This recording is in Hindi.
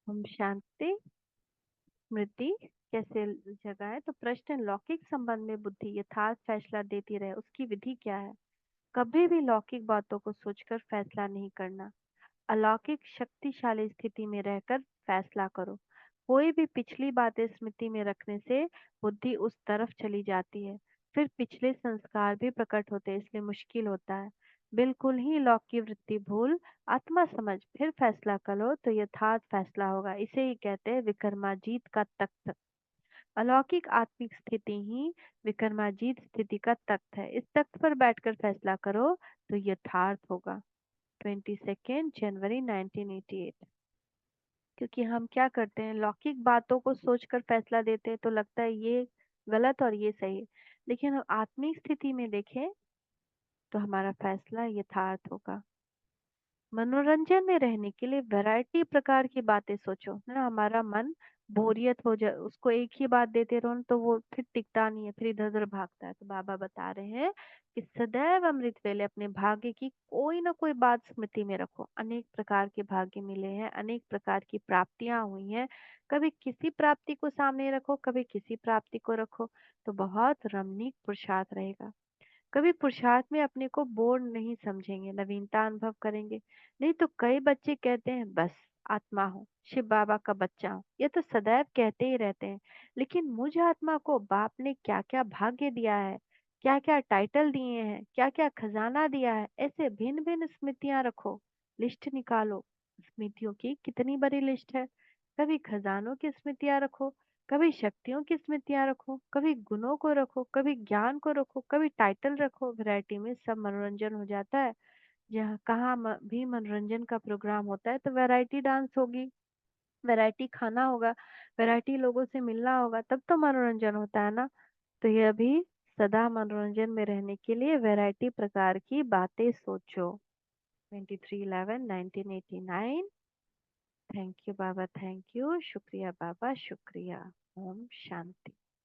ओम शांति। स्मृति कैसे जगह है? तो प्रश्न, लौकिक संबंध में बुद्धि यथार्थ फैसला देती रहे उसकी विधि क्या है? कभी भी लौकिक बातों को सोचकर फैसला नहीं करना। अलौकिक शक्तिशाली स्थिति में रहकर फैसला करो। कोई भी पिछली बातें स्मृति में रखने से बुद्धि उस तरफ चली जाती है। फिर पिछले संस्कार भी प्रकट होते हैं, इसलिए मुश्किल होता है। बिल्कुल ही लौकिक वृत्ति भूल आत्मा समझ फिर फैसला करो तो यथार्थ फैसला होगा। इसे ही कहते हैं विक्रमाजीत का तख्त। अलौकिक आत्मिक स्थिति ही विक्रमाजीत स्थिति का तख्त है। इस तख्त पर बैठकर फैसला करो तो यथार्थ होगा। 22 जनवरी 1988। क्योंकि हम क्या करते हैं, लौकिक बातों को सोचकर फैसला देते हैं तो लगता है ये गलत और ये सही है। लेकिन हम आत्मिक स्थिति में देखें तो हमारा फैसला यथार्थ होगा। मनोरंजन में रहने के लिए वैरायटी प्रकार की बातें सोचो ना। हमारा मन बोरियत हो जाए, उसको एक ही बात देते रहो तो वो फिर टिकता नहीं है, फिर इधर उधर भागता है। तो बाबा बता रहे हैं कि सदैव अमृत वेले अपने भाग्य की कोई ना कोई बात स्मृति में रखो। अनेक प्रकार के भाग्य मिले हैं, अनेक प्रकार की प्राप्तियां हुई हैं। कभी किसी प्राप्ति को सामने रखो, कभी किसी प्राप्ति को रखो, तो बहुत रमणीक पुरुषार्थ रहेगा। कभी पुरुषार्थ में अपने को बोर नहीं समझेंगे, नवीनता अनुभव करेंगे। नहीं तो कई बच्चे कहते हैं बस आत्मा हो, शिव बाबा का बच्चा हूँ, ये तो सदैव कहते ही रहते हैं। लेकिन मुझ आत्मा को बाप ने क्या क्या भाग्य दिया है, क्या क्या टाइटल दिए हैं, क्या क्या खजाना दिया है। ऐसे भिन्न भिन्न स्मृतियां रखो, लिस्ट निकालो। स्मृतियों की कितनी बड़ी लिस्ट है। कभी खजानों की स्मृतियां रखो, कभी शक्तियों की स्मृतियां रखो, कभी गुणों को रखो, कभी ज्ञान को रखो, कभी टाइटल रखो। वैरायटी में सब मनोरंजन हो जाता है। जहाँ कहाँ भी मनोरंजन का प्रोग्राम होता है तो वैरायटी डांस होगी, वैरायटी खाना होगा, वैरायटी लोगों से मिलना होगा, तब तो मनोरंजन होता है ना। तो ये अभी सदा मनोरंजन में रहने के लिए वैरायटी प्रकार की बातें सोचो। 23/11/1989। Thank you Baba, thank you, शुक्रिया बाबा, शुक्रिया। ओम शांति।